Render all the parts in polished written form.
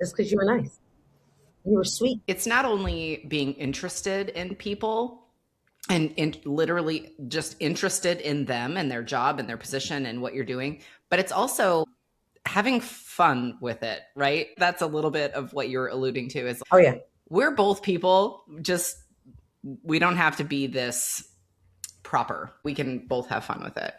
Just because you were nice. You were sweet. It's not only being interested in people and literally just interested in them and their job and their position and what you're doing, but it's also having fun with it, right? That's a little bit of what you're alluding to is Oh, yeah. we're both people, just we don't have to be this proper. We can both have fun with it.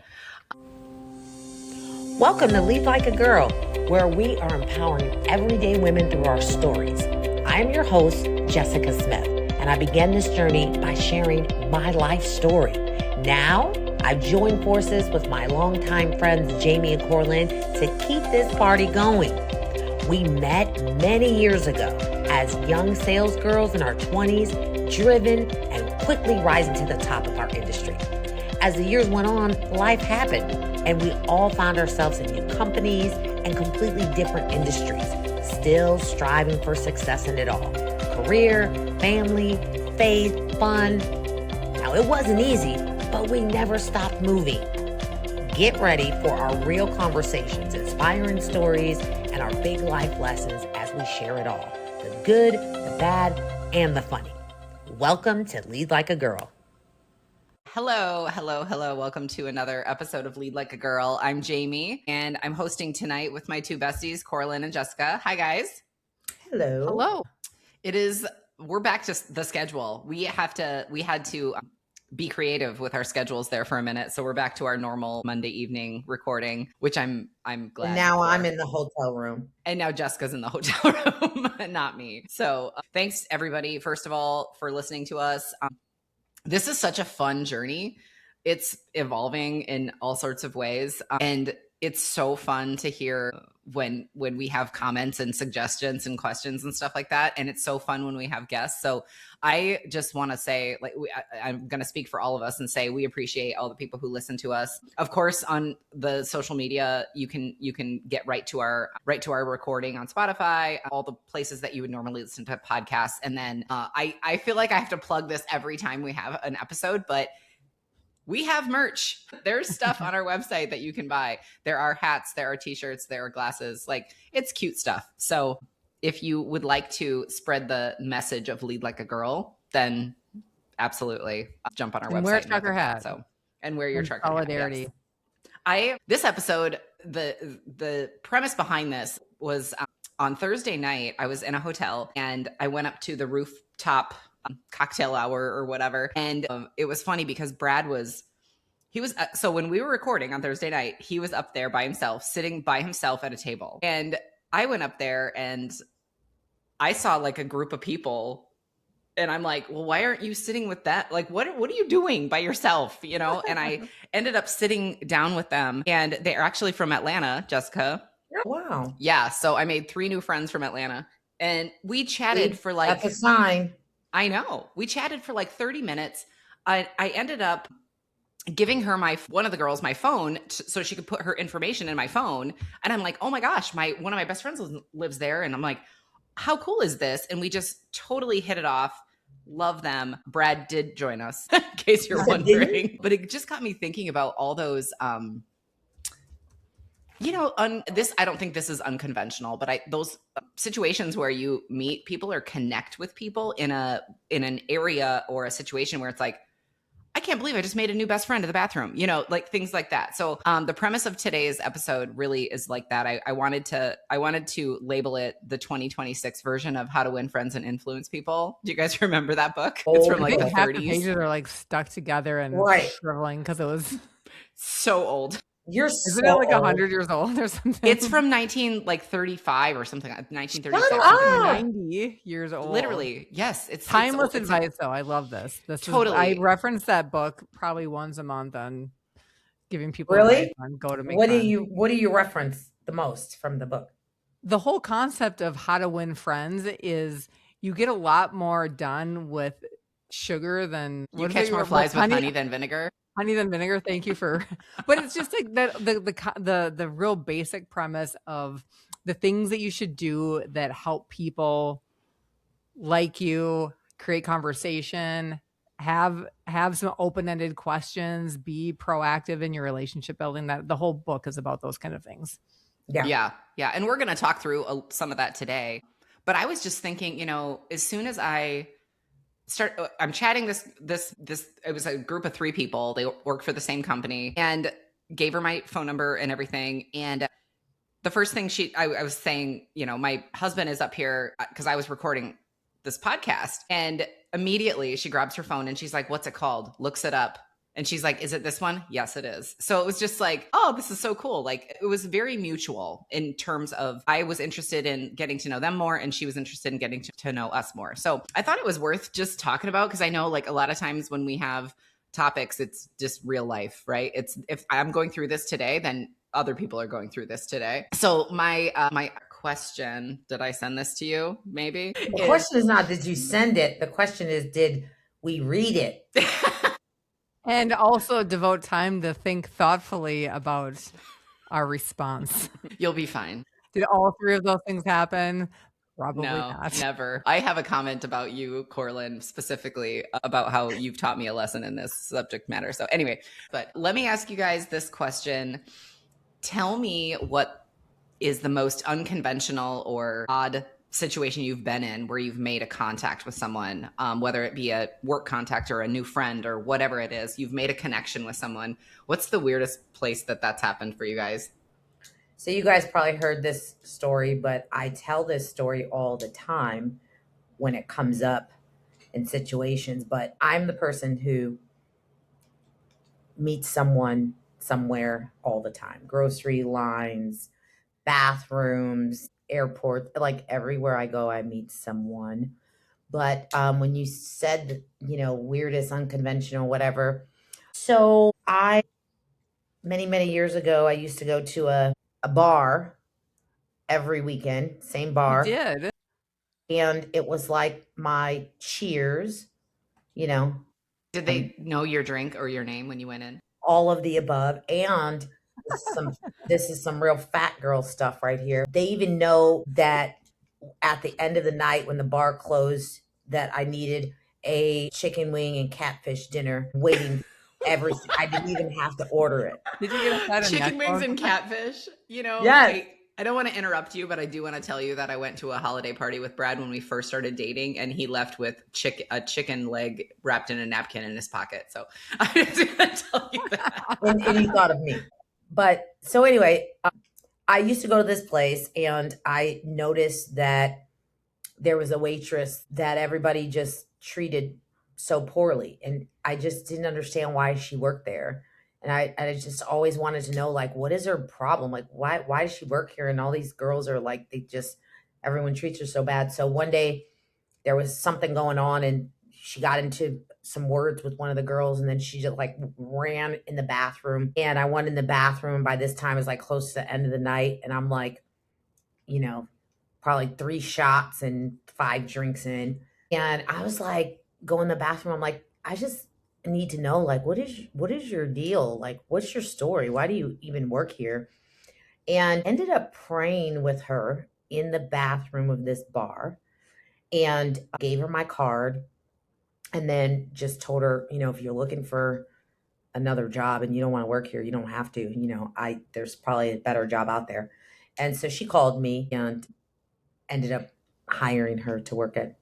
Welcome to Lead Like a Girl, where we are empowering everyday women through our stories. I am your host, Jessica Smith, and I began this journey by sharing my life story. Now, I've joined forces with my longtime friends, Jamie and Coralyn, to keep this party going. We met many years ago as young sales girls in our 20s, driven and quickly rising to the top of our industry. As the years went on, life happened, and we all found ourselves in new companies and completely different industries, still striving for success in it all. Career, family, faith, fun. Now, it wasn't easy, but we never stopped moving. Get ready for our real conversations, inspiring stories, and our big life lessons as we share it all. The good, the bad, and the funny. Welcome to Lead Like a Girl. Hello. Welcome to another episode of Lead Like a Girl. I'm Jamie, and I'm hosting tonight with my two besties, Coralyn and Jessica. Hi, guys. Hello. We're back to the schedule. We had to be creative with our schedules there for a minute. So we're back to our normal Monday evening recording, which I'm glad. Now I'm in the hotel room. And now Jessica's in the hotel room, not me. So thanks everybody, first of all, for listening to us. This is such a fun journey. It's evolving in all sorts of ways. And it's so fun to hear when we have comments and suggestions and questions and stuff like that. And it's so fun when we have guests. So I just want to say, I'm going to speak for all of us and say we appreciate all the people who listen to us. Of course, on the social media, you can get right to our recording on Spotify, all the places that you would normally listen to podcasts. And then I feel like I have to plug this every time we have an episode, but we have merch. There's stuff on our website that you can buy. There are hats, there are t-shirts, there are glasses. Like, it's cute stuff. So if you would like to spread the message of Lead Like a Girl, then absolutely jump on our website. Wear a trucker hat. And wear your trucker solidarity. hat. Yes. This episode, the premise behind this was on Thursday night, I was in a hotel and I went up to the rooftop cocktail hour or whatever. And it was funny because Brad so when we were recording on Thursday night, he was up there by himself, sitting by himself at a table. And I went up there and I saw like a group of people and I'm like, well, why aren't you sitting with that? Like, what are you doing by yourself? You know? And I ended up sitting down with them, and they're actually from Atlanta, Jessica. Wow. Yeah. So I made 3 new friends from Atlanta and we chatted for like, that's a sign. I know. We chatted for like 30 minutes. I ended up giving her one of the girls my phone so she could put her information in my phone. And I'm like, oh my gosh, one of my best friends lives there. And I'm like, how cool is this? And we just totally hit it off. Love them. Brad did join us, in case you're wondering. But it just got me thinking about all those, I don't think this is unconventional, but those situations where you meet people or connect with people in an area or a situation where it's like, I can't believe I just made a new best friend in the bathroom, like things like that. So the premise of today's episode really is like that. I wanted to label it the 2026 version of How to Win Friends and Influence People. Do you guys remember that book? It's from like the 30s. Half the pages are like stuck together and shriveling because it was so old. Isn't it like 100 years old or something? It's from 1935 or something, 1936. 90 years old. Literally, yes. It's timeless advice, though. I love this. Totally. I reference that book probably once a month on giving people really on go to make. What do you reference the most from the book? The whole concept of how to win friends is you get a lot more done with sugar than you catch more flies with honey than vinegar. Honey than vinegar. Thank you for, but it's just like the real basic premise of the things that you should do that help people like you, create conversation, have some open-ended questions, be proactive in your relationship building. That the whole book is about those kind of things. Yeah. And we're going to talk through some of that today. But I was just thinking, as soon as I'm chatting this, it was a group of 3 people. They work for the same company, and gave her my phone number and everything. And the first thing I was saying, my husband is up here because I was recording this podcast, and immediately she grabs her phone and she's like, "What's it called?" Looks it up. And she's like, "Is it this one?" "Yes, it is." So it was just like, oh, this is so cool. Like, it was very mutual in terms of I was interested in getting to know them more, and she was interested in getting to know us more. So I thought it was worth just talking about, because I know like a lot of times when we have topics, it's just real life, right? It's if I'm going through this today, then other people are going through this today. So my question, did I send this to you? Maybe The question is not, did you send it? The question is, did we read it? And also devote time to think thoughtfully about our response. You'll be fine. Did all 3 of those things happen? Probably No, not. never. I have a comment about you, Coralyn, specifically about how you've taught me a lesson in this subject matter. So anyway, but let me ask you guys this question. Tell me what is the most unconventional or odd situation you've been in where you've made a contact with someone, whether it be a work contact or a new friend or whatever it is. You've made a connection with someone. What's the weirdest place that's happened for you guys? So you guys probably heard this story, but I tell this story all the time when it comes up in situations. But I'm the person who meets someone somewhere all the time. Grocery lines, bathrooms, airports, like everywhere I go, I meet someone. But when you said, weirdest, unconventional, whatever. So many years ago, I used to go to a bar every weekend, same bar. You did. And it was like my cheers, Did they know your drink or your name when you went in? all of the above. And this is some real fat girl stuff right here. They even know that at the end of the night when the bar closed, that I needed a chicken wing and catfish dinner waiting. I didn't even have to order it. Did you get a side of Chicken neck wings bone? and catfish? Yes. I don't want to interrupt you, but I do want to tell you that I went to a holiday party with Brad when we first started dating, and he left with a chicken leg wrapped in a napkin in his pocket. So I just want to tell you that. And he thought of me. But so anyway, I used to go to this place, and I noticed that there was a waitress that everybody just treated so poorly. And I just didn't understand why she worked there. And I just always wanted to know, like, what is her problem? Like, why does she work here? And all these girls are like, everyone treats her so bad. So one day there was something going on, and she got into some words with one of the girls, and then she just like ran in the bathroom. And I went in the bathroom. By this time, it was like close to the end of the night. And I'm like, probably 3 shots and 5 drinks in. And I was like, go in the bathroom. I'm like, I just need to know, like, what is your deal? Like, what's your story? Why do you even work here? And ended up praying with her in the bathroom of this bar, and gave her my card, and then just told her, if you're looking for another job and you don't want to work here, you don't have to, there's probably a better job out there. And so she called me and ended up hiring her to work at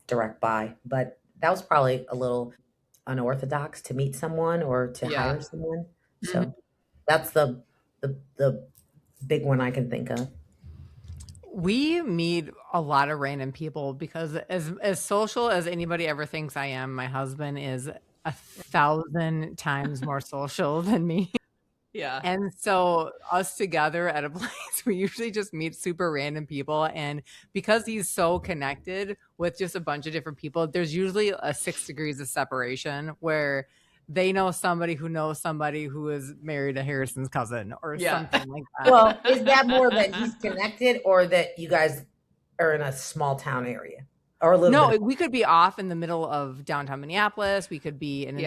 Direct Buy. But that was probably a little unorthodox to meet someone or to hire someone. So that's the big one I can think of. We meet a lot of random people because as social as anybody ever thinks I am, my husband is 1,000 times more social than me. Yeah. And so us together at a place, we usually just meet super random people. And because he's so connected with just a bunch of different people, there's usually a 6 degrees of separation where they know somebody who is married to Harrison's cousin or something like that. Well, is that more that he's connected or that you guys are in a small town area? Or a little bit? We could be off in the middle of downtown Minneapolis. We could be in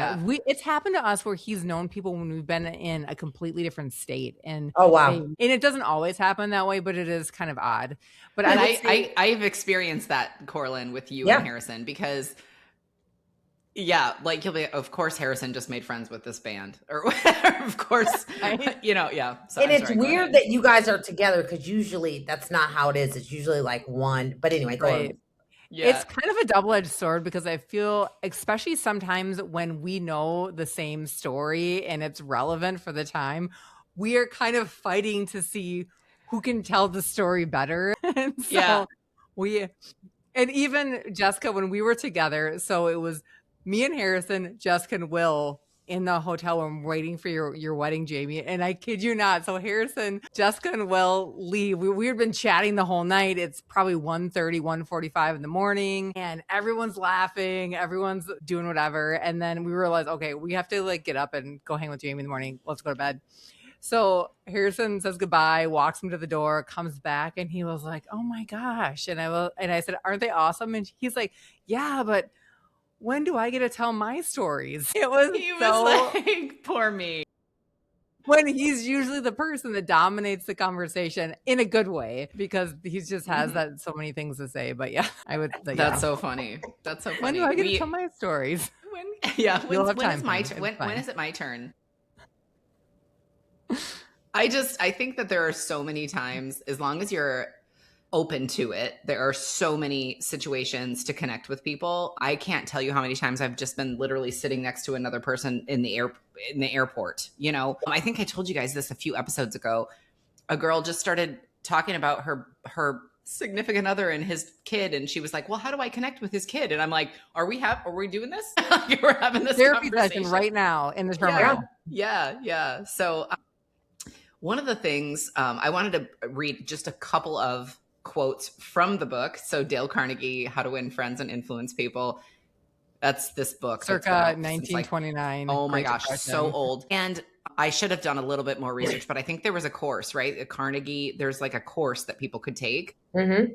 it's happened to us where he's known people when we've been in a completely different state. And oh wow. And it doesn't always happen that way, but it is kind of odd. But I've experienced that, Coralyn, with you and Harrison, because Yeah, like he'll be, of course, Harrison just made friends with this band, or whatever. Of course, yeah. So And I'm it's sorry, go weird ahead. that you guys are together because usually that's not how it is. It's usually like one. But anyway, go Right. on. It's Yeah, kind of a double-edged sword because I feel, especially sometimes when we know the same story and it's relevant for the time, we are kind of fighting to see who can tell the story better. And yeah. so we, and even Jessica, when we were together, so it was me and Harrison, Jessica and Will in the hotel room waiting for your wedding, Jamie. And I kid you not. So Harrison, Jessica, and Will leave. We had been chatting the whole night. It's probably 1:30, 1:45 in the morning. And everyone's laughing. Everyone's doing whatever. And then we realized, okay, we have to like get up and go hang with Jamie in the morning. Let's go to bed. So Harrison says goodbye, walks him to the door, comes back, and he was like, "Oh my gosh!" And I said, "Aren't they awesome?" And he's like, "Yeah, but when do I get to tell my stories?" It was He was so like, poor me. when he's usually the person that dominates the conversation in a good way because he just has that so many things to say. But yeah, I would. That's so funny. That's so funny. When do I get to tell my stories? You'll have When time is my for me. when is it my turn? I think that there are so many times, as long as you're open to it, there are so many situations to connect with people. I can't tell you how many times I've just been literally sitting next to another person in the airport. You know, I think I told you guys this a few episodes ago. A girl just started talking about her significant other and his kid, and she was like, "Well, how do I connect with his kid?" And I'm like, "Are we doing this? We're having this Therapy conversation session right now in the terminal." Yeah. So one of the things I wanted to read just a couple of quotes from the book. So Dale Carnegie, How to Win Friends and Influence People. That's this book. Circa 1929. Oh my Great gosh, Depression. so old. And I should have done a little bit more research, but I think there was a course, right? At Carnegie, there's like a course that people could take. Mm-hmm.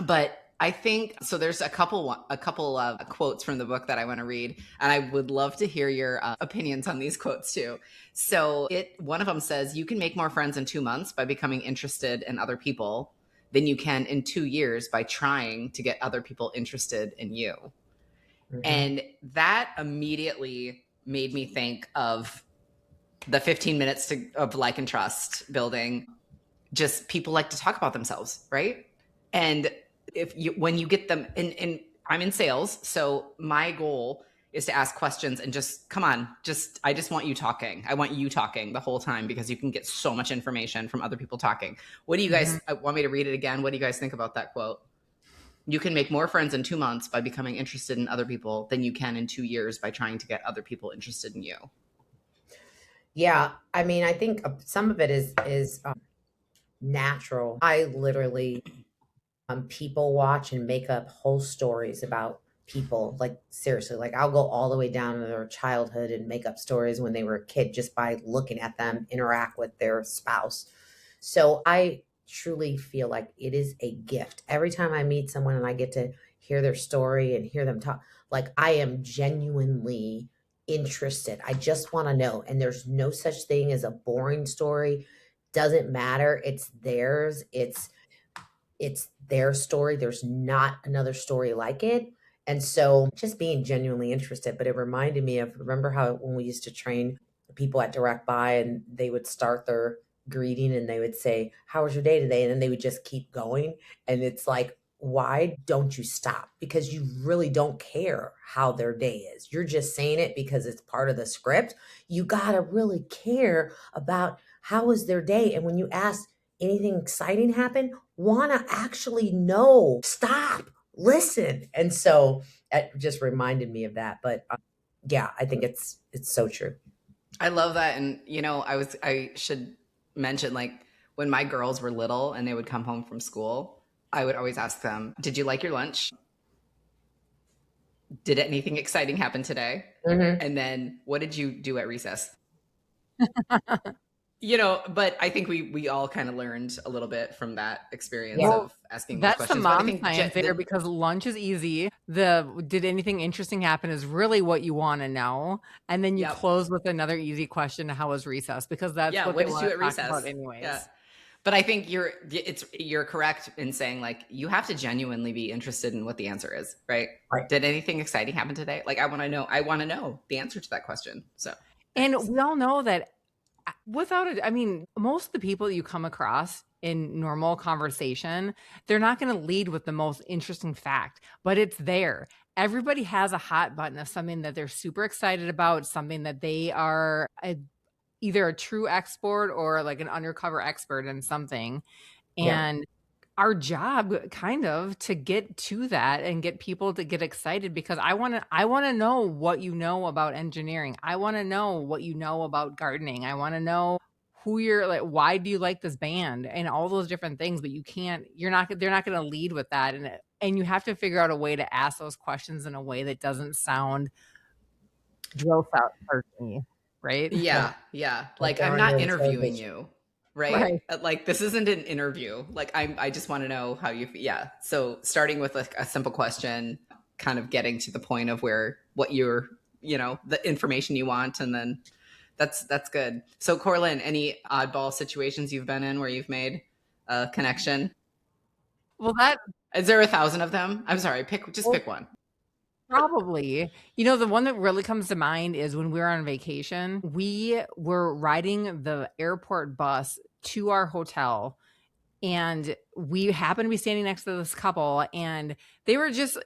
But I think so. There's a couple of quotes from the book that I want to read, and I would love to hear your opinions on these quotes too. So one of them says, "You can make more friends in 2 months by becoming interested in other people than you can in 2 years by trying to get other people interested in you." Mm-hmm. And that immediately made me think of the 15 minutes of like and trust building. Just people like to talk about themselves, right? And when you get them, and I'm in sales, so my goal is to ask questions and just, come on, I just want you talking. I want you talking the whole time because you can get so much information from other people talking. What do you guys want me to read it again? What do you guys think about that quote? You can make more friends in 2 months by becoming interested in other people than you can in 2 years by trying to get other people interested in you. Yeah. I mean, I think some of it is natural. I literally people watch and make up whole stories about people. Like seriously, like I'll go all the way down to their childhood and make up stories when they were a kid just by looking at them interact with their spouse. So I truly feel like it is a gift. Every time I meet someone and I get to hear their story and hear them talk, like I am genuinely interested. I just want to know. And there's no such thing as a boring story. Doesn't matter. It's theirs. It's their story. There's not another story like it. And so just being genuinely interested, but it reminded me of, remember how when we used to train people at Direct Buy and they would start their greeting and they would say, "How was your day today?" And then they would just keep going. And it's like, why don't you stop? Because you really don't care how their day is. You're just saying it because it's part of the script. You got to really care about how was their day. And when you ask, anything exciting happen, want to actually know, stop, listen. And so it just reminded me of that. But yeah, I think it's so true. I love that. And, you know, I should mention, like, when my girls were little and they would come home from school, I would always ask them, "Did you like your lunch? Did anything exciting happen today? Mm-hmm. And then what did you do at recess?" You know, but I think we all kind of learned a little bit from that experience of asking those questions. That's the mom science there because lunch is easy. Did anything interesting happen is really what you want to know. And then you close with another easy question, how was recess? Because that's what did they you at want to talk recess? about anyways. Yeah. But I think you're correct in saying like you have to genuinely be interested in what the answer is, right? Right. Did anything exciting happen today? Like I want to know the answer to that question. So, And we all know that without it, I mean, most of the people that you come across in normal conversation, they're not going to lead with the most interesting fact, but it's there. Everybody has a hot button of something that they're super excited about, something that they are either a true expert or like an undercover expert in something. And our job kind of to get to that and get people to get excited, because I want to know what you know about engineering. I want to know what you know about gardening. I want to know who you're like, why do you like this band and all those different things, but they're not going to lead with that. And you have to figure out a way to ask those questions in a way that doesn't sound drill out person, right? yeah. Like I'm not interviewing you, right? Like this isn't an interview. Like I just want to know how you feel. Yeah. So starting with like a simple question, kind of getting to the point of what you're, the information you want, and then that's good. So Coralyn, any oddball situations you've been in where you've made a connection? Well, is there 1,000 of them? I'm sorry, pick one. Probably. The one that really comes to mind is when we were on vacation, we were riding the airport bus to our hotel, and we happened to be standing next to this couple, and they were just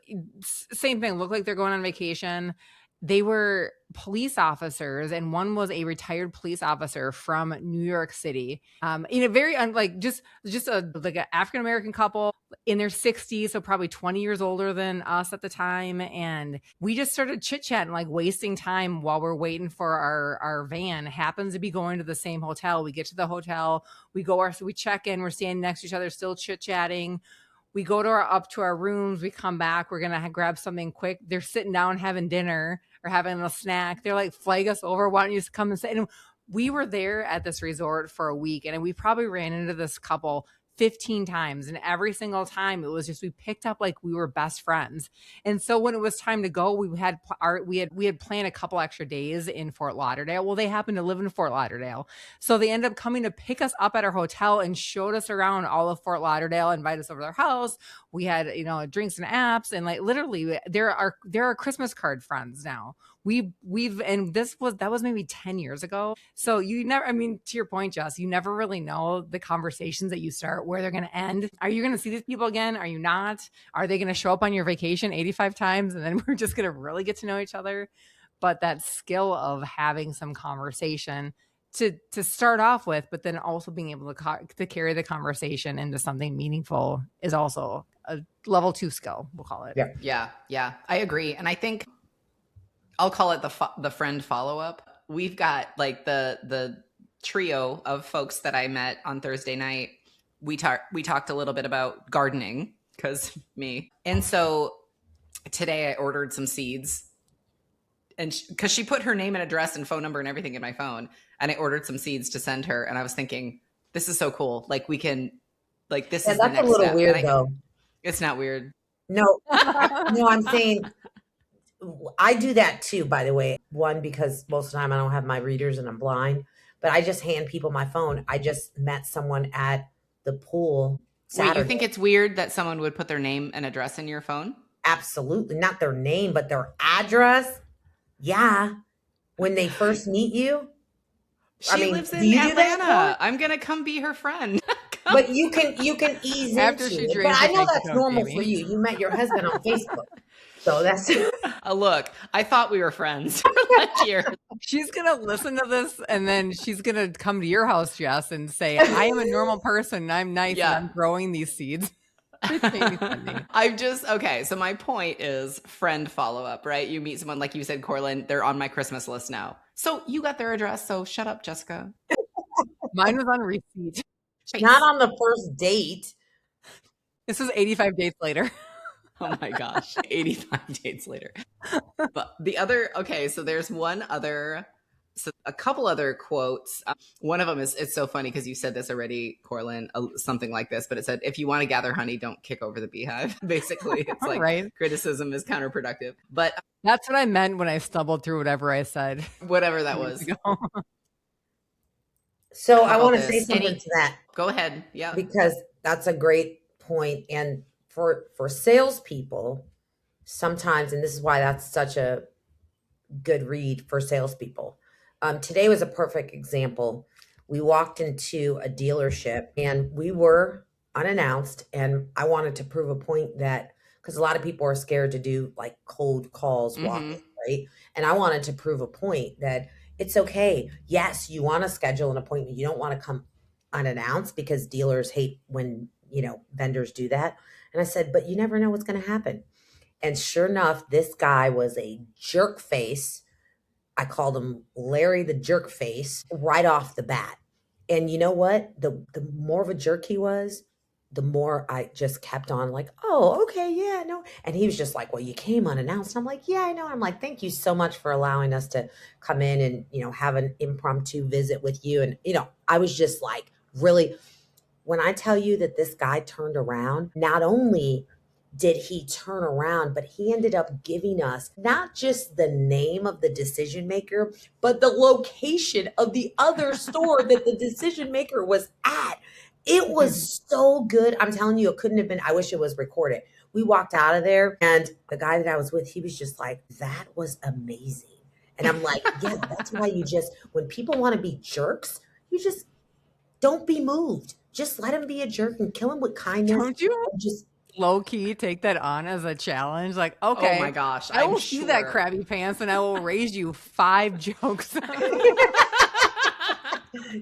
same thing, looked like they're going on vacation. They were police officers, and one was a retired police officer from New York City. In a very just an African American couple in their 60s, so probably 20 years older than us at the time. And we just started chit chatting, like wasting time while we're waiting for our van. Happens to be going to the same hotel. We get to the hotel, we check in, we're standing next to each other, still chit chatting. We go up to our rooms. We come back. We're going to grab something quick. They're sitting down having dinner or having a snack. They're like, flag us over. Why don't you just come and sit? And we were there at this resort for a week, and we probably ran into this couple 15 times. And every single time it was just, we picked up like we were best friends. And so when it was time to go, we had planned a couple extra days in Fort Lauderdale. Well, they happen to live in Fort Lauderdale. So they ended up coming to pick us up at our hotel and showed us around all of Fort Lauderdale, invited us over to their house. We had, drinks and apps, and like literally there are Christmas card friends now. That was maybe 10 years ago. So you never, to your point, Jess, you never really know the conversations that you start, where they're going to end. Are you going to see these people again? Are you not? Are they going to show up on your vacation 85 times and then we're just going to really get to know each other? But that skill of having some conversation to start off with, but then also being able to carry the conversation into something meaningful is also a level 2 skill, we'll call it. Yeah. I agree. And I think I'll call it the friend follow-up. We've got like the trio of folks that I met on Thursday night. We talked a little bit about gardening because me. And so today I ordered some seeds, and because she put her name and address and phone number and everything in my phone, and I ordered some seeds to send her. And I was thinking, this is so cool. Like we can, like this is the next step. That's a little weird though. It's not weird. No, I'm saying I do that too, by the way. One, because most of the time I don't have my readers and I'm blind, but I just hand people my phone. I just met someone at the pool Saturday. Wait, you think it's weird that someone would put their name and address in your phone? Absolutely. Not their name, but their address. Yeah. When they first meet you. She lives in Atlanta. I'm going to come be her friend. But you can ease after into she it. drinks. But I know that's normal for you. You met your husband on Facebook. So that's look, I thought we were friends for like years. She's going to listen to this and then she's going to come to your house, Jess, and say, I am a normal person. And I'm nice and I'm growing these seeds. Okay. So my point is friend follow-up, right? You meet someone, like you said, Coralyn, they're on my Christmas list now. So you got their address. So shut up, Jessica. Mine was on receipt. Not on the first date. This is 85 dates later. Oh my gosh. 85 dates later. But so there's a couple other quotes. One of them it's so funny because you said this already, Coralyn, something like this, but it said, if you want to gather honey, don't kick over the beehive. Basically, it's like right. Criticism is counterproductive. But that's what I meant when I stumbled through whatever I said. Whatever that was. So How I about want to say this? something to that Go ahead. Yeah. because that's a great point. And for salespeople, sometimes, and this is why that's such a good read for salespeople. Today was a perfect example. We walked into a dealership and we were unannounced, and I wanted to prove a point that because a lot of people are scared to do like cold calls Mm-hmm. walking, right? And I wanted to prove a point that it's okay. Yes, you want to schedule an appointment. You don't want to come unannounced because dealers hate when, vendors do that. And I said, but you never know what's going to happen. And sure enough, this guy was a jerk face. I called him Larry the jerk face right off the bat. And you know what? The more of a jerk he was, the more I just kept on like, oh, okay, yeah, no. And he was just like, well, you came unannounced. I'm like, yeah, I know. I'm like, thank you so much for allowing us to come in and, have an impromptu visit with you. And, I was just like, really, when I tell you that this guy turned around, not only did he turn around, but he ended up giving us not just the name of the decision maker, but the location of the other store that the decision maker was at. It was so good. I'm telling you, it couldn't have been. I wish it was recorded. We walked out of there, and the guy that I was with, he was just like, that was amazing. And I'm like, yeah, that's why when people want to be jerks, you just don't be moved. Just let him be a jerk and kill him with kindness. Don't you Just low key take that on as a challenge? Like, Oh okay, my gosh. I I'm will see that sure. crabby pants and I will raise you 5 jokes.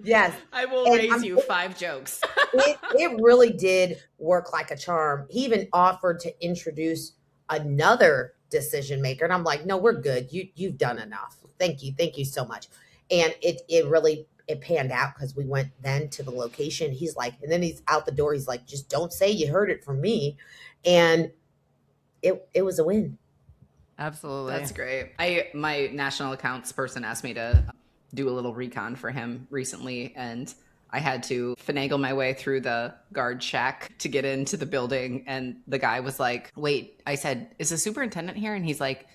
yes, I will And raise I'm- you 5 jokes. it really did work like a charm. He even offered to introduce another decision maker, and I'm like, no, we're good. You've done enough. Thank you so much. And it really it panned out because we went then to the location. He's like, and then he's out the door. He's like, just don't say you heard it from me. And it was a win. Absolutely. That's great. My national accounts person asked me to do a little recon for him recently, and I had to finagle my way through the guard shack to get into the building. And the guy was like, wait, I said, is the superintendent here? And he's like,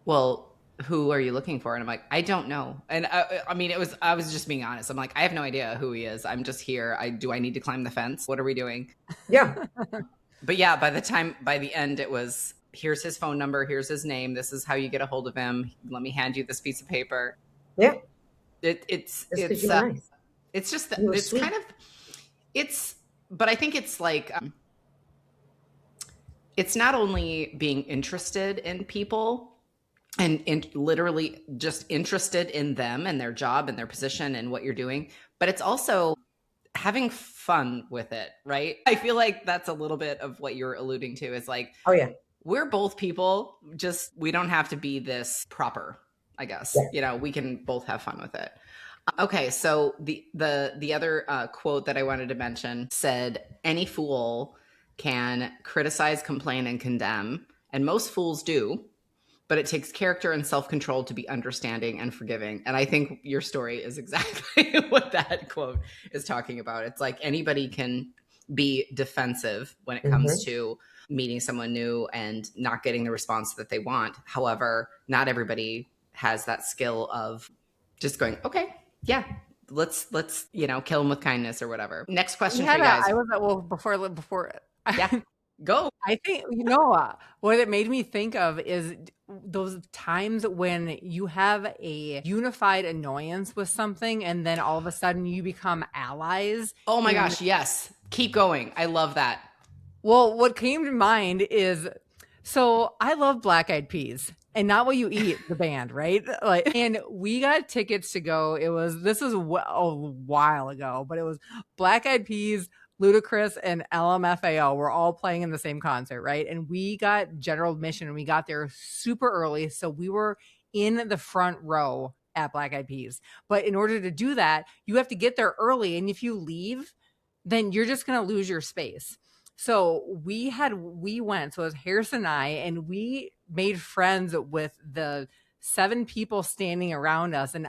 well, who are you looking for? And I'm like, I don't know. And I mean, I was just being honest. I'm like, I have no idea who he is. I'm just here. Do I need to climb the fence? What are we doing? Yeah. But yeah, by the end, it was, here's his phone number. Here's his name. This is how you get a hold of him. Let me hand you this piece of paper. Yeah. It's Nice. it's just, You were it's sweet. kind of, but I think it's like, it's not only being interested in people and literally just interested in them and their job and their position and what you're doing, but it's also having fun with it, right? I feel like that's a little bit of what you're alluding to is like, Oh yeah. we're both people, just we don't have to be this proper, I guess. Yeah. We can both have fun with it. Okay, so the other quote that I wanted to mention said, any fool can criticize, complain, and condemn, and most fools do, but it takes character and self-control to be understanding and forgiving. And I think your story is exactly what that quote is talking about. It's like anybody can be defensive when it comes to meeting someone new and not getting the response that they want. However, not everybody has that skill of just going, okay, yeah, let's kill them with kindness or whatever. Next question for you guys. I was before Yeah, go. I think what it made me think of is those times when you have a unified annoyance with something and then all of a sudden you become allies. Oh my gosh, yes. Keep going. I love that. Well, what came to mind is, so I love Black Eyed Peas. And Not What You Eat, the band, right? And we got tickets to go. This was a while ago, but it was Black Eyed Peas, Ludacris, and LMFAO were all playing in the same concert, right? And we got general admission and we got there super early. So we were in the front row at Black Eyed Peas. But in order to do that, you have to get there early. And if you leave, then you're just going to lose your space. So we went, so it was Harrison and I, and we made friends with the 7 people standing around us. And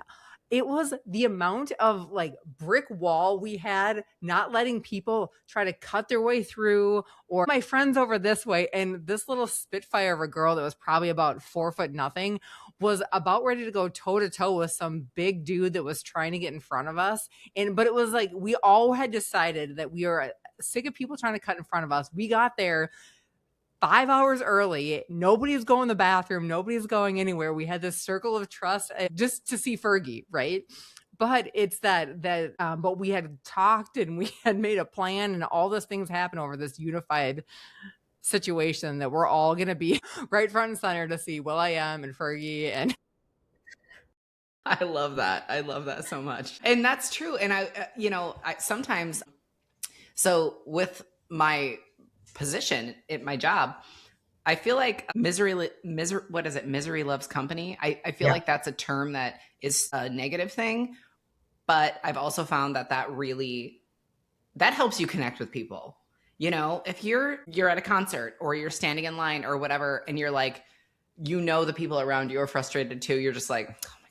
it was the amount of like brick wall we had, not letting people try to cut their way through, or my friends over this way. And this little spitfire of a girl that was probably about 4'0" was about ready to go toe to toe with some big dude that was trying to get in front of us. But it was like, we all had decided that we are sick of people trying to cut in front of us. We got there 5 hours early. Nobody's going to the bathroom. Nobody's going anywhere. We had this circle of trust just to see Fergie, right? But it's but we had talked and we had made a plan, and all those things happen over this unified situation that we're all going to be right front and center to see Will.i.am and Fergie. And I love that. I love that so much. And that's true. And I sometimes, so with my position at my job, I feel like misery loves company. I feel like that's a term that is a negative thing, but I've also found that helps you connect with people. If you're at a concert or you're standing in line or whatever, and you're like, the people around you are frustrated too. You're just like, oh my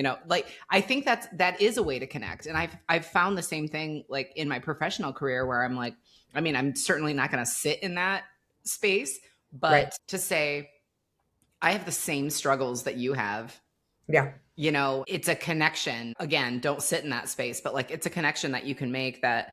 gosh, like, I think that is a way to connect. And I've found the same thing, like in my professional career, where I'm like, I mean, I'm certainly not going to sit in that space, but to say, I have the same struggles that you have. Yeah. It's a connection. Again, don't sit in that space, but like, it's a connection that you can make that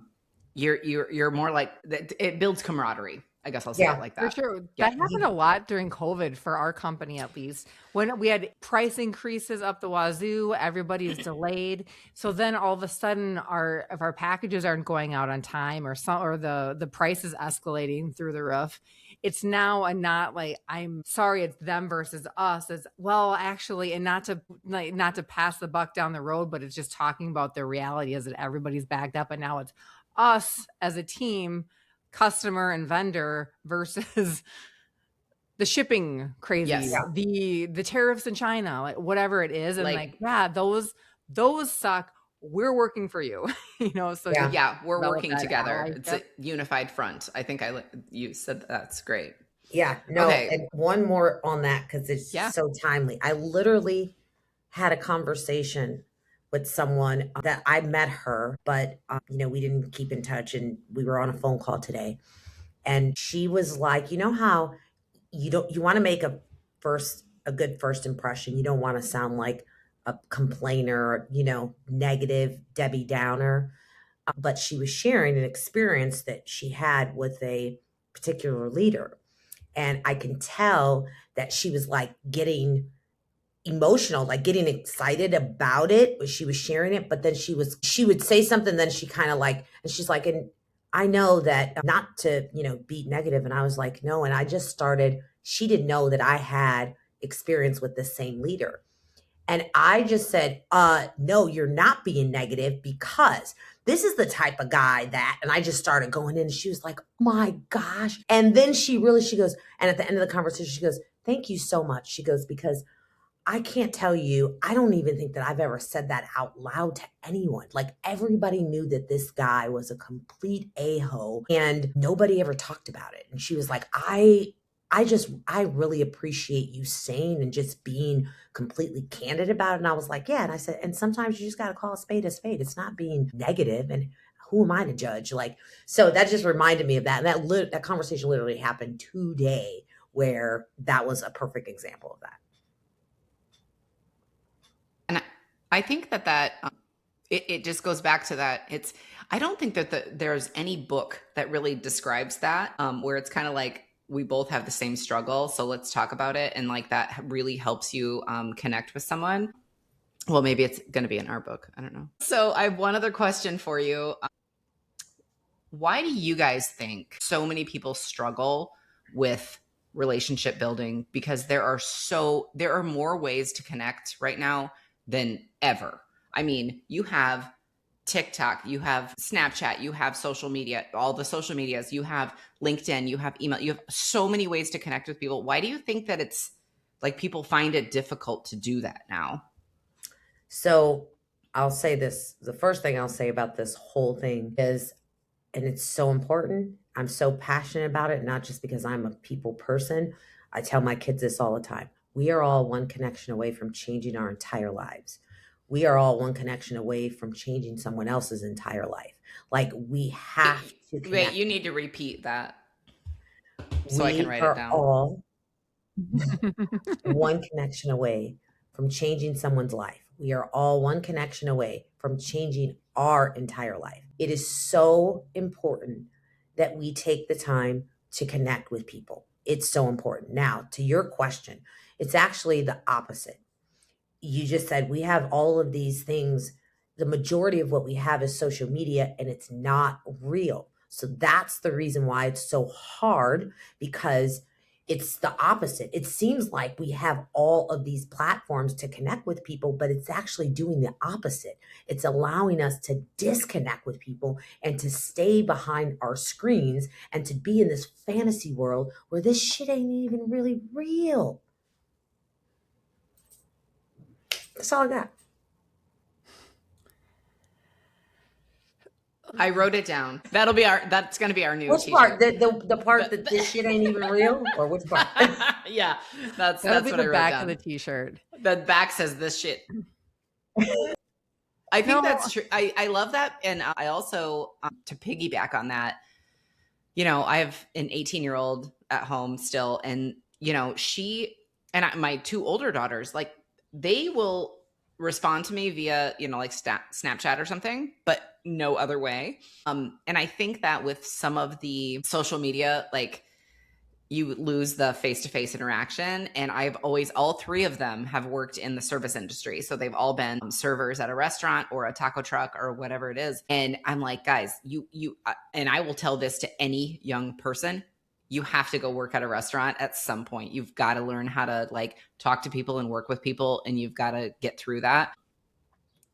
you're more like, it builds camaraderie. I guess I'll say it like that. For sure. That happened a lot during COVID for our company, at least. When we had price increases up the wazoo, everybody's delayed. So then all of a sudden, if our packages aren't going out on time, or the price is escalating through the roof, it's now not like, I'm sorry, it's them versus us. It's, well, actually, and not to pass the buck down the road, but it's just talking about the reality is that everybody's backed up, and now it's us as a team, customer and vendor, versus the shipping crazy, the tariffs in China, like whatever it is. And those suck. We're working for you, so we're working together. It's a unified front. I think you said that's great. Yeah, no. Okay. And one more on that, because it's so timely. I literally had a conversation with someone that I met her, but we didn't keep in touch, and we were on a phone call today. And she was like, how you want to make a good first impression. You don't want to sound like a complainer, negative Debbie Downer. But she was sharing an experience that she had with a particular leader. And I can tell that she was like getting emotional, like getting excited about it. She was sharing it, but then she would say something, then she kind of like, and she's like, and I know that not to, be negative. And I was like, no. And she didn't know that I had experience with the same leader. And I just said, no, you're not being negative, because this is the type of guy that, and I just started going in, and she was like, oh my gosh. And then she goes, and at the end of the conversation, she goes, thank you so much. She goes, because I can't tell you, I don't even think that I've ever said that out loud to anyone. Like, everybody knew that this guy was a complete a-hole, and nobody ever talked about it. And she was like, I really appreciate you saying and just being completely candid about it. And I was like, yeah. And I said, and sometimes you just got to call a spade a spade. It's not being negative. And who am I to judge? Like, so that just reminded me of that. And that conversation literally happened today, where that was a perfect example of that. And I think that it just goes back to that. I don't think that there's any book that really describes that, where it's kind of like, we both have the same struggle, so let's talk about it. And like, that really helps you connect with someone. Well, maybe it's going to be in our book. I don't know. So I have one other question for you. Why do you guys think so many people struggle with relationship building? Because there are more ways to connect right now than ever. I mean, you have TikTok, you have Snapchat, you have social media, all the social medias, you have LinkedIn, you have email, you have so many ways to connect with people. Why do you think that it's like people find it difficult to do that now? So I'll say this. The first thing I'll say about this whole thing is, and it's so important, I'm so passionate about it, not just because I'm a people person. I tell my kids this all the time. We are all one connection away from changing our entire lives. We are all one connection away from changing someone else's entire life. Like, we have to connect. Wait, you need to repeat that so I can write it down. We are all one connection away from changing someone's life. We are all one connection away from changing our entire life. It is so important that we take the time to connect with people. It's so important. Now, to your question, it's actually the opposite. You just said we have all of these things. The majority of what we have is social media, and it's not real. So that's the reason why it's so hard, because it's the opposite. It seems like we have all of these platforms to connect with people, but it's actually doing the opposite. It's allowing us to disconnect with people and to stay behind our screens and to be in this fantasy world where this shit ain't even really real. That's all I got. I wrote it down. That's going to be our new Which t-shirt. part? The part that this shit ain't even real? Or which part? Yeah, that's That'll what be I the wrote back down. of the t-shirt. The back says this shit. I think that's true. I love that. And I also, to piggyback on that, I have an 18-year-old at home still. And, she and my two older daughters, like, they will respond to me via, like Snapchat or something, but no other way. And I think that with some of the social media, like, you lose the face-to-face interaction. And all three of them have worked in the service industry. So they've all been servers at a restaurant or a taco truck or whatever it is. And I'm like, guys, and I will tell this to any young person, you have to go work at a restaurant at some point. You've got to learn how to like talk to people and work with people, and you've got to get through that.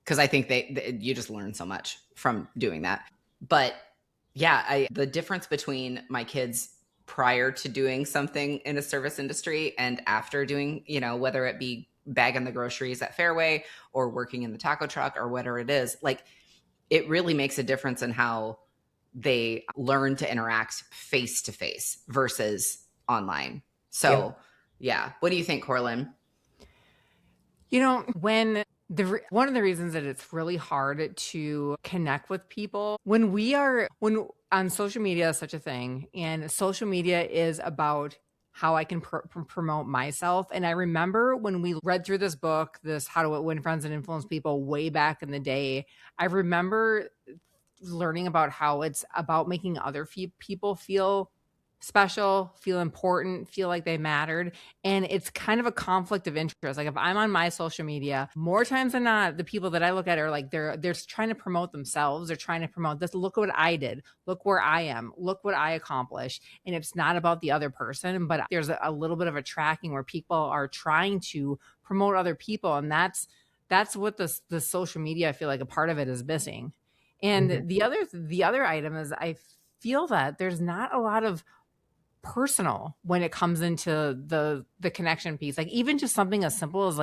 Cause I think you just learn so much from doing that. But yeah, the difference between my kids prior to doing something in a service industry and after doing, whether it be bagging the groceries at Fairway or working in the taco truck or whatever it is, like, it really makes a difference in how they learn to interact face to face versus online. So yeah. What do you think, Coralyn? When one of the reasons that it's really hard to connect with people when on social media is such a thing, and social media is about how I can promote myself. And I remember when we read through this book, this How to Win Friends and Influence People way back in the day, I remember learning about how it's about making other people feel special, feel important, feel like they mattered. And it's kind of a conflict of interest. Like, if I'm on my social media, more times than not, the people that I look at are like, they're trying to promote themselves. They're trying to promote this. Look what I did. Look where I am. Look what I accomplished. And it's not about the other person, but there's a little bit of a tracking where people are trying to promote other people. And that's what the social media, I feel like a part of it is missing. And the other item is, I feel that there's not a lot of personal when it comes into the connection piece. Like, even just something as simple as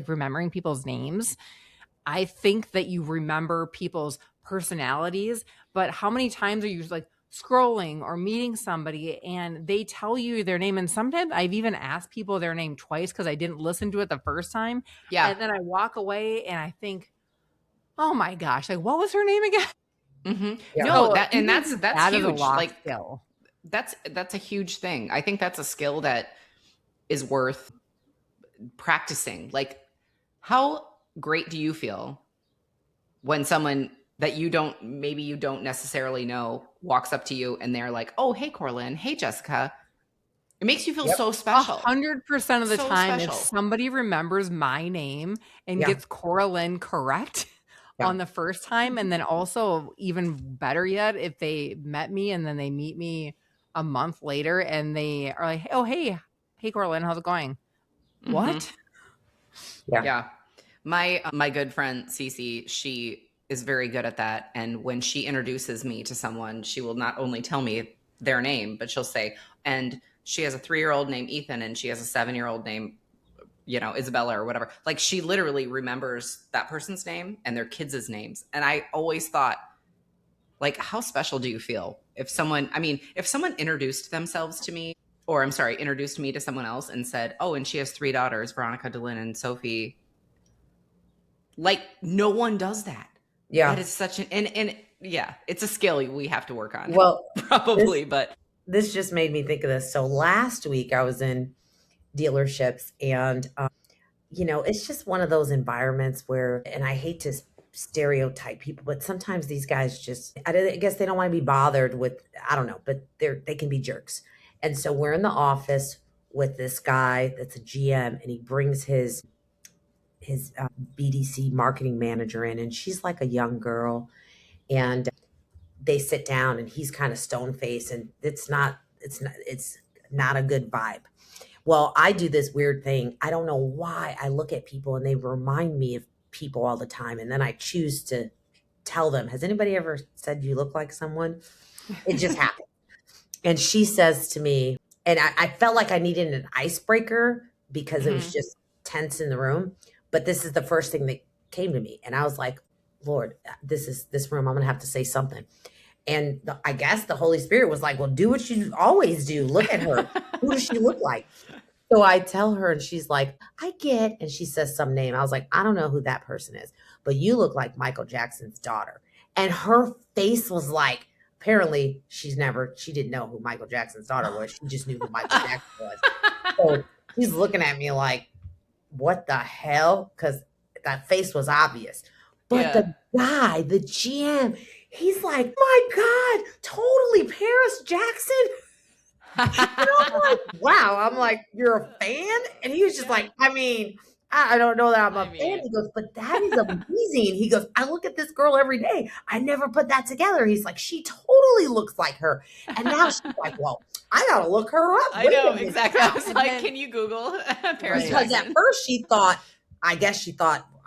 remembering people's names. I think that you remember people's personalities, but how many times are you like scrolling or meeting somebody and they tell you their name? And sometimes I've even asked people their name twice because I didn't listen to it the first time. Yeah. And then I walk away and I think, oh my gosh, like, what was her name again? Mm-hmm. Yeah. No, that's huge. Like, skill. That's a huge thing. I think that's a skill that is worth practicing. Like, how great do you feel when someone that you don't necessarily know walks up to you and they're like, "Oh, hey, Coralyn. Hey, Jessica." It makes you feel so special. 100% of the time, special. If somebody remembers my name and gets Coralyn correct on the first time, and then also even better yet, if they met me and then they meet me a month later and they are like, "Oh, hey Coralyn, how's it going?" Mm-hmm. What? Yeah. My good friend Cece, she is very good at that. And when she introduces me to someone, she will not only tell me their name, but she'll say, and she has a 3-year-old named Ethan and she has a 7-year-old named, Isabella or whatever. Like, she literally remembers that person's name and their kids' names. And I always thought, like, how special do you feel if someone introduced themselves to me, or introduced me to someone else and said, "Oh, and she has 3 daughters, Veronica, Delyn, and Sophie." Like, no one does that. Yeah. That is such it's a skill we have to work on. Well, probably, but this just made me think of this. So last week I was in dealerships and it's just one of those environments where, and I hate to stereotype people, but sometimes these guys just, I guess they don't want to be bothered with, I don't know, but they can be jerks. And so we're in the office with this guy that's a GM, and he brings his BDC marketing manager in, and she's like a young girl, and they sit down, and he's kind of stone faced, and it's not a good vibe. Well, I do this weird thing. I don't know why I look at people and they remind me of people all the time. And then I choose to tell them, has anybody ever said you look like someone? It just happened. And she says to me, and I felt like I needed an icebreaker because it was just tense in the room. But this is the first thing that came to me. And I was like, Lord, this room. I'm going to have to say something. And I guess the Holy Spirit was like, well, do what you always do. Look at her. Who does she look like? So I tell her, and she's like, and she says some name. I was like, I don't know who that person is, but you look like Michael Jackson's daughter. And her face was like, apparently she didn't know who Michael Jackson's daughter was. She just knew who Michael Jackson was. So she's looking at me like, what the hell? Because that face was obvious. But the guy, the GM, he's like, my God, totally Paris Jackson. And I'm like, wow. I'm like, you're a fan? And he was just like, I mean, I don't know that I'm a fan. He goes, but that is amazing. He goes, I look at this girl every day. I never put that together. He's like, she totally looks like her. And now she's like, well, I got to look her up. I know, exactly. I was like, can you Google Paris Because Jackson? at first she thought,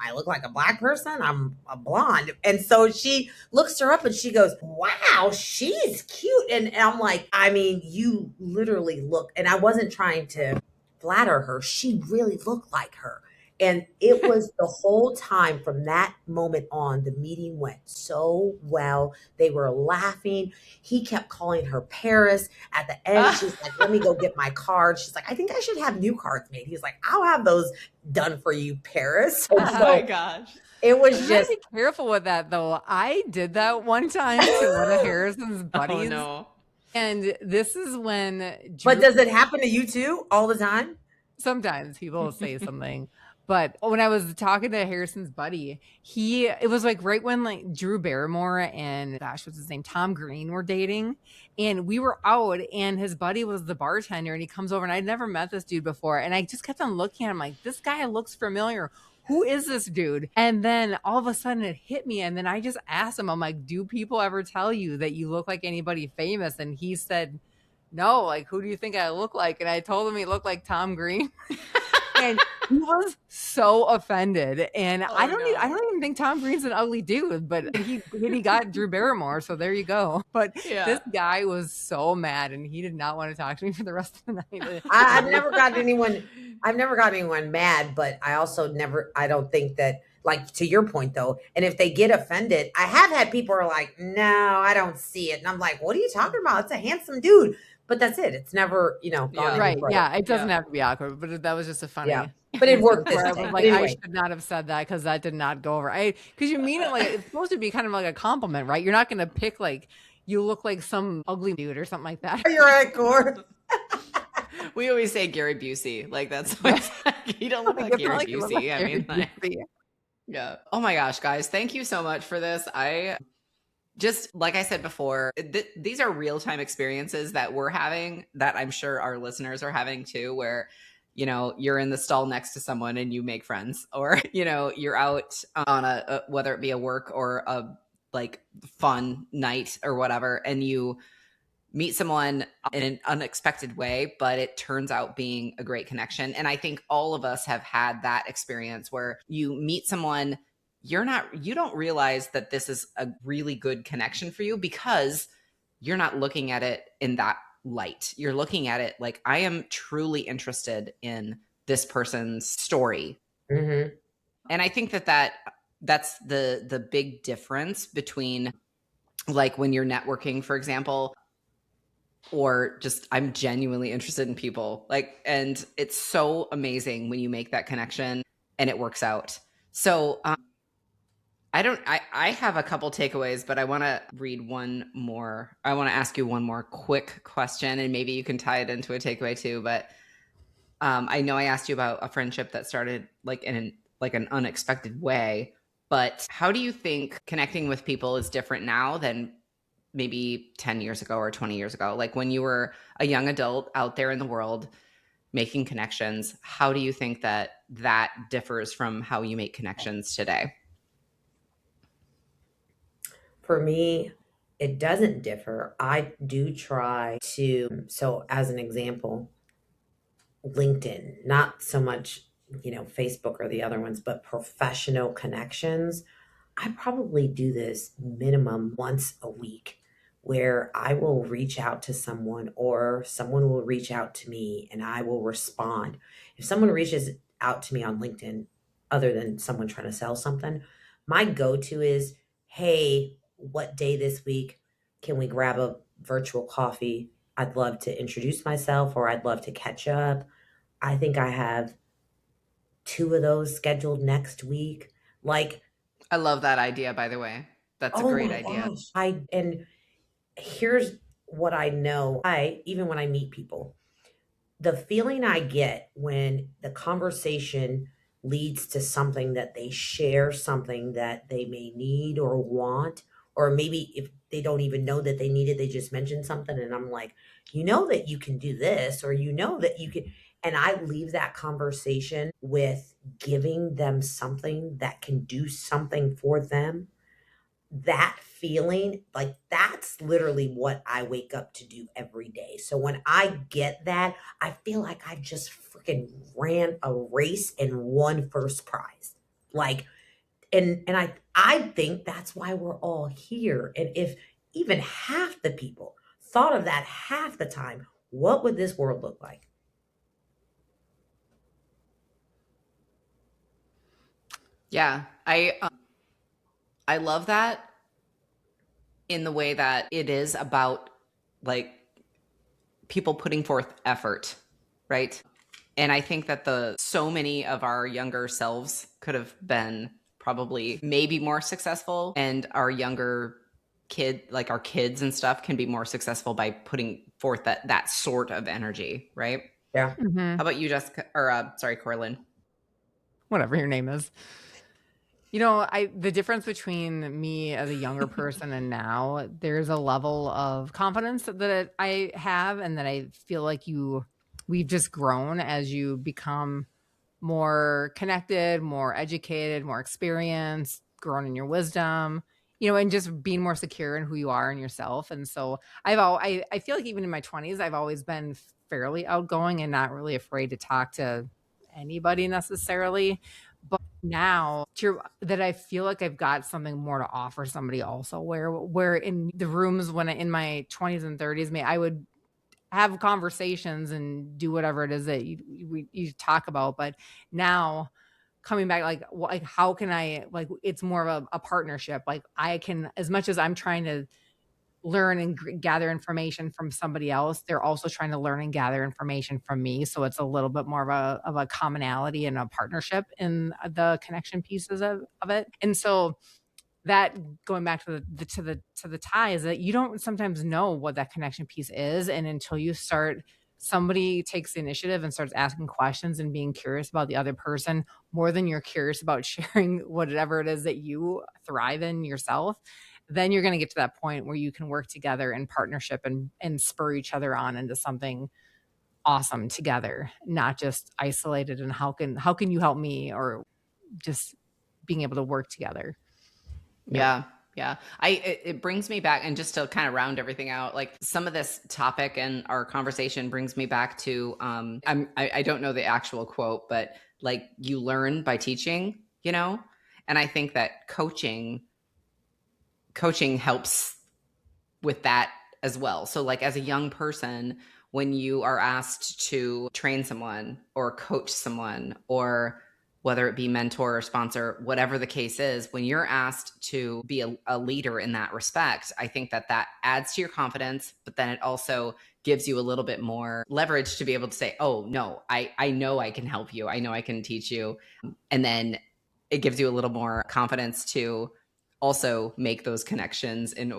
I look like a black person. I'm a blonde. And so she looks her up and she goes, wow, she's cute. And I'm like, I mean, you literally look, and I wasn't trying to flatter her. She really looked like her. And it was the whole time from that moment on, the meeting went so well. They were laughing. He kept calling her Paris. At the end, she's like, let me go get my card. She's like, I think I should have new cards made. He's like, I'll have those done for you, Paris. Oh my gosh. It was You just. gotta be careful with that, though. I did that one time to one of Harrison's buddies. Oh, no. And this is when. But does it happen to you too all the time? Sometimes people will say something. But when I was talking to Harrison's buddy, it was like right when like Drew Barrymore and what's his name, Tom Green were dating, and we were out, and his buddy was the bartender, and he comes over, and I'd never met this dude before, and I just kept on looking at him like, this guy looks familiar. Who is this dude? And then all of a sudden it hit me, and then I just asked him, I'm like, do people ever tell you that you look like anybody famous? And he said, no. Like, who do you think I look like? And I told him he looked like Tom Green. And he was so offended. And I don't even think Tom Green's an ugly dude, but he got Drew Barrymore, so there you go. But this guy was so mad, and he did not want to talk to me for the rest of the night. I've never gotten anyone mad, but I don't think that, like, to your point though, and if they get offended, I have had people are like, no, I don't see it. And I'm like, what are you talking about? It's a handsome dude. But that's it. It's never, gone right. Yeah, it doesn't have to be awkward, but that was just a funny. Yeah. But it worked this I time. was like, Anyway. I should not have said that because that did not go over. Because you mean it like it's supposed to be kind of like a compliment, right? You're not going to pick like you look like some ugly dude or something like that. You're right, Core. We always say Gary Busey. Like, that's what you don't look like Gary Busey. I mean, like, yeah. Oh my gosh, guys. Thank you so much for this. Just like I said before, these are real-time experiences that we're having that I'm sure our listeners are having too, where, you're in the stall next to someone and you make friends, or, you're out on whether it be a work or a like fun night or whatever, and you meet someone in an unexpected way, but it turns out being a great connection. And I think all of us have had that experience where you meet someone, you don't realize that this is a really good connection for you because you're not looking at it in that light. You're looking at it like, I am truly interested in this person's story. Mm-hmm. And I think that's the big difference between like when you're networking, for example, or just I'm genuinely interested in people, like, and it's so amazing when you make that connection and it works out. So, I have a couple takeaways, but I want to read one more. I want to ask you one more quick question, and maybe you can tie it into a takeaway too. But I know I asked you about a friendship that started like in an unexpected way, but how do you think connecting with people is different now than maybe 10 years ago or 20 years ago? Like when you were a young adult out there in the world making connections, how do you think that differs from how you make connections today? For me, it doesn't differ. I do try to, so as an example, LinkedIn, not so much, Facebook or the other ones, but professional connections. I probably do this minimum once a week where I will reach out to someone or someone will reach out to me and I will respond. If someone reaches out to me on LinkedIn, other than someone trying to sell something, my go to is, hey, what day this week can we grab a virtual coffee? I'd love to introduce myself or I'd love to catch up. I think I have two of those scheduled next week. Like, I love that idea, by the way. That's a oh great my idea. gosh. And here's what I know. Even when I meet people, the feeling I get when the conversation leads to something that they share, something that they may need or want, or maybe if they don't even know that they need it, they just mention something. And I'm like, you know that you can do this, or you know that you can. And I leave that conversation with giving them something that can do something for them. That feeling, like that's literally what I wake up to do every day. So when I get that, I feel like I just freaking ran a race and won first prize. Like, and I think that's why we're all here. And if even half the people thought of that half the time, what would this world look like? Yeah. I love that in the way that it is about like people putting forth effort, right? And I think that the so many of our younger selves could have been probably maybe more successful, and our younger like our kids and stuff can be more successful by putting forth that sort of energy, right? Yeah. How about you, Jessica, or sorry, Coralyn? Whatever your name is. The difference between me as a younger person and now, there's a level of confidence that I have, and that I feel like we've just grown as you become more connected, more educated, more experienced, grown in your wisdom, and just being more secure in who you are and yourself. And so I feel like even in my 20s, I've always been fairly outgoing and not really afraid to talk to anybody necessarily. But now that I feel like I've got something more to offer somebody also, where in the rooms when in my 20s and 30s, I would have conversations and do whatever it is that you talk about. But now coming back, like how can I, like, it's more of a partnership. Like I can, as much as I'm trying to learn and gather information from somebody else, they're also trying to learn and gather information from me. So it's a little bit more of a commonality and a partnership in the connection pieces of it. And so that, going back to the tie, is that you don't sometimes know what that connection piece is, and until somebody takes the initiative and starts asking questions and being curious about the other person more than you're curious about sharing whatever it is that you thrive in yourself, then you're going to get to that point where you can work together in partnership and spur each other on into something awesome together, not just isolated. And how can you help me, or just being able to work together. Yeah. Yeah. It brings me back, and just to kind of round everything out, like some of this topic and our conversation brings me back to, I don't know the actual quote, but like you learn by teaching, and I think that coaching helps with that as well. So like as a young person, when you are asked to train someone or coach someone, or whether it be mentor or sponsor, whatever the case is, when you're asked to be a leader in that respect, I think that adds to your confidence, but then it also gives you a little bit more leverage to be able to say, oh no, I know I can help you. I know I can teach you. And then it gives you a little more confidence to also make those connections in,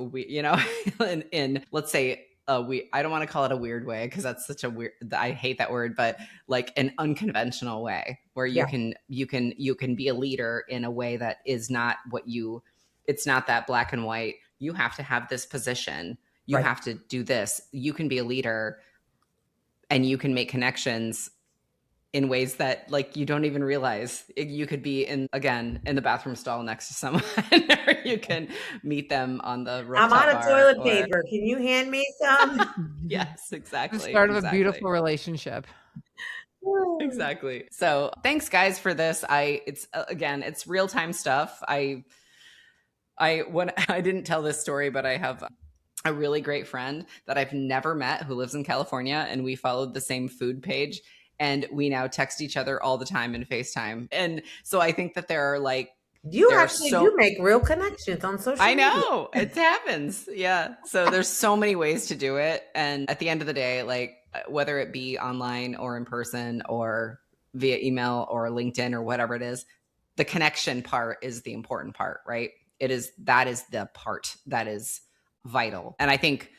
in let's say I don't want to call it a weird way because that's such a weird, I hate that word, but like an unconventional way where you can be a leader in a way that is not it's not that black and white. You have to have this position. You have to do this. You can be a leader and you can make connections in ways that like you don't even realize. You could be in the bathroom stall next to someone, or you can meet them on the rooftop. I'm out of toilet paper. Can you hand me some? Yes, exactly. The start of a beautiful relationship. Exactly. So thanks guys for this. It's real-time stuff. I didn't tell this story, but I have a really great friend that I've never met who lives in California, and we followed the same food page. And we now text each other all the time in FaceTime. And so I think that there are like, you make real connections on social media. I know, it happens. Yeah. So there's so many ways to do it. And at the end of the day, like whether it be online or in person or via email or LinkedIn or whatever it is, the connection part is the important part, right? That is the part that is vital. And I think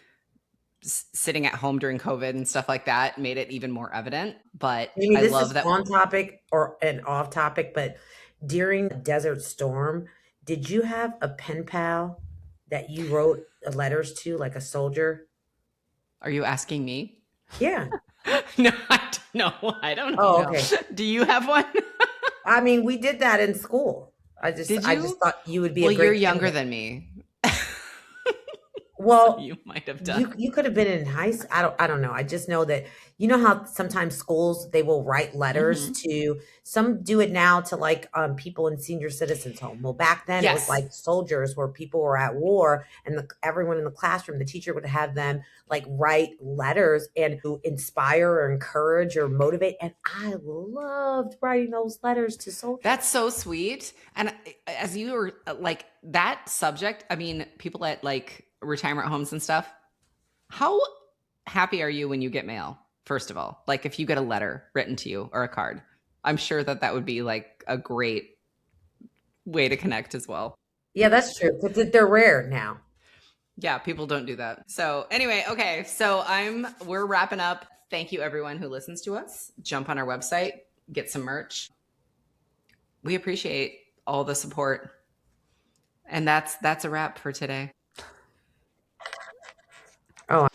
sitting at home during COVID and stuff like that made it even more evident. But Amy, I love that on topic or an off topic, but during Desert Storm, did you have a pen pal that you wrote letters to, like a soldier? Are you asking me? Yeah. No, I don't know. Oh, okay. Do you have one? I mean, we did that in school. I just thought you would be. Well, you're younger than me. Well, so you might have done. You could have been in high school. I don't know. I just know that you know how sometimes schools they will write letters to. Some do it now to like people in senior citizens' home. Well, back then it was like soldiers where people were at war, and everyone in the classroom, the teacher would have them like write letters and to inspire or encourage or motivate. And I loved writing those letters to soldiers. That's so sweet. And as you were like that subject, I mean, people at like retirement homes and stuff, how happy are you when you get mail? First of all, like if you get a letter written to you or a card, I'm sure that would be like a great way to connect as well. Yeah, that's true. But they're rare now. Yeah, people don't do that. So anyway, okay. So we're wrapping up. Thank you everyone who listens to us. Jump on our website, get some merch. We appreciate all the support. And that's a wrap for today. Oh.